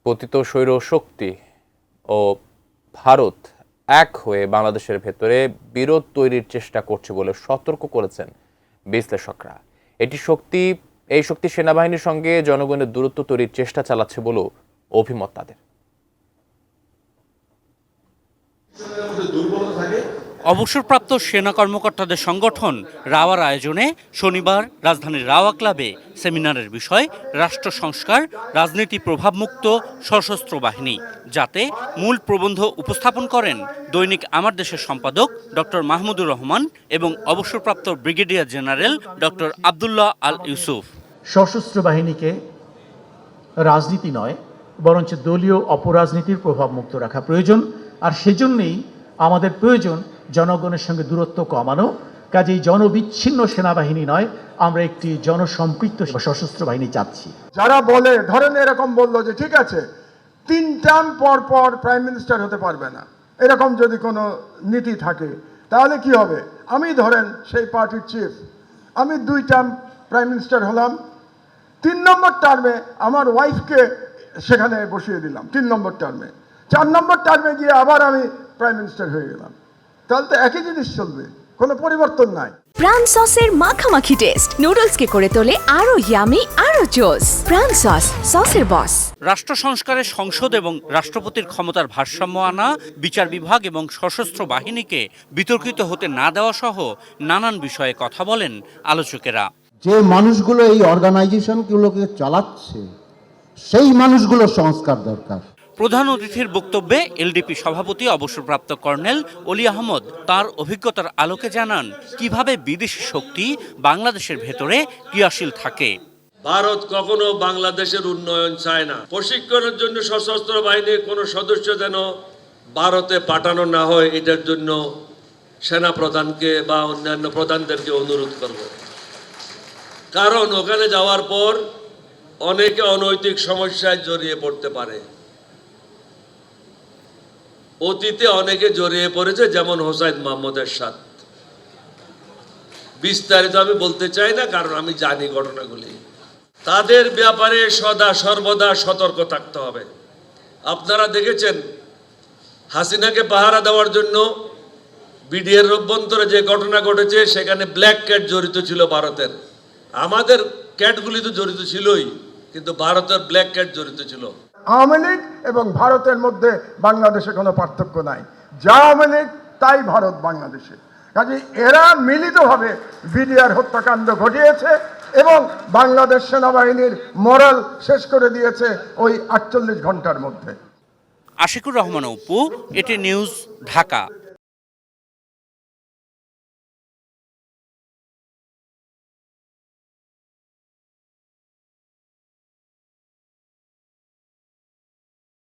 পতিত স্বৈর শক্তি ও ভারত এক হয়ে বাংলাদেশের ভেতরে বিরোধ তৈরির চেষ্টা করছে বলে সতর্ক করেছেন বিশ্লেষকরা। এই শক্তি সেনাবাহিনীর সঙ্গে জনগণের দূরত্ব তৈরির চেষ্টা চালাচ্ছে বলেও অভিমত তাদের। অবসরপ্রাপ্ত সেনা কর্মকর্তাদের সংগঠন রাওয়ার আয়োজনে শনিবার রাজধানীর রাওয়া ক্লাবে সেমিনারের বিষয় রাষ্ট্র সংস্কার, রাজনীতি প্রভাবমুক্ত সশস্ত্র বাহিনী, যাতে মূল প্রবন্ধ উপস্থাপন করেন দৈনিক আমার দেশের সম্পাদক ডক্টর মাহমুদুর রহমান এবং অবসরপ্রাপ্ত ব্রিগেডিয়ার জেনারেল ডক্টর আবদুল্লাহ আল ইউসুফ। সশস্ত্র বাহিনীকে রাজনীতি নয় বরঞ্চ দলীয় অপরাজনীতির প্রভাব মুক্ত রাখা প্রয়োজন, আর সেজন্যই আমাদের প্রয়োজন জনগণের সঙ্গে দূরত্ব কমানো। কাজেই জনবিচ্ছিন্ন সেনাবাহিনী নয়, আমরা একটি জনসম্পৃক্ত সশস্ত্র বাহিনী চাচ্ছি। যারা বলে ধরেন এরকম বললো যে ঠিক আছে 3 টার্ম পর পর প্রাইম মিনিস্টার হতে পারবে না, এরকম যদি কোনো নীতি থাকে তাহলে কি হবে? আমি ধরেন সেই পার্টির চিফ, আমি 2 টার্ম প্রাইম মিনিস্টার হলাম, 3 নম্বর টার্মে আমার ওয়াইফকে সেখানে বসিয়ে দিলাম 3 নম্বর টার্মে, 4 নম্বর টার্মে গিয়ে আবার আমি প্রাইম মিনিস্টার হয়ে গেলাম, তাহলে তো একই জিনিস চলবে, কোনো পরিবর্তন নাই। প্রাণ সসের মাখামাখি টেস্ট নুডলসকে করে তোলে আরো ইয়ামি আরো জোস। প্রাণ সস, সসের বস। রাষ্ট্র সংস্কারে সংসদ এবং রাষ্ট্রপতির ক্ষমতার ভারসাম্য আনা, বিচার বিভাগ এবং সশস্ত্র বাহিনীকে বিতর্কিত হতে না দেওয়া সহ নানান বিষয়ে কথা বলেন আলোচকেরা। যে মানুষগুলো এই অর্গানাইজেশনগুলোকে চালাচ্ছে সেই মানুষগুলোর সংস্কার দরকার। প্রধান অতিথির বক্তব্যে এলডিপি সভাপতি অবসরপ্রাপ্ত কর্নেল অলি আহমদ তার অভিজ্ঞতার আলোকে জানান কিভাবে বিদেশি শক্তি বাংলাদেশের ভেতরে ক্রিয়াশীল থাকে। ভারত কখনো বাংলাদেশের উন্নয়ন চায় না। প্রশিক্ষণের জন্য সশস্ত্র বাহিনীর কোনো সদস্য যেন ভারতে পাঠানো না হয়, এটার জন্য সেনা প্রধানকে বা অন্যান্য প্রধানদেরকে অনুরোধ করব। কারণ ওখানে যাওয়ার পর অনেকে অনৈতিক সমস্যায় জড়িয়ে পড়তে পারে। অতীতে অনেকে জড়িয়ে পড়েছে, যেমন হোসাইন মোহাম্মদ এরশাদ। বিস্তারিত আমি বলতে চাই না, কারণ আমি জানি ঘটনাগুলি। তাদের ব্যাপারে সর্বদা সতর্ক থাকতে হবে। আপনারা দেখেছেন হাসিনাকে পাহারা দেওয়ার জন্য বিডিআর অভ্যন্তরে যে ঘটনা ঘটেছে, সেখানে ব্ল্যাক ক্যাট জড়িত ছিল ভারতের। আমাদের ক্যাটগুলি তো জড়িত ছিলই, কিন্তু ভারতের ব্ল্যাক ক্যাট জড়িত ছিল। আওয়ামী লীগ এবং ভারতের মধ্যে বাংলাদেশে কোনো পার্থক্য নাই, যা আওয়ামী লীগ তাই ভারত বাংলাদেশে। কাজে এরা মিলিতভাবে বিডিআর হত্যাকাণ্ড ঘটিয়েছে এবং বাংলাদেশ সেনাবাহিনীর মোরাল শেষ করে দিয়েছে ওই 48 ঘন্টার মধ্যে। আশিকুর রহমান অপু, এটি নিউজ, ঢাকা।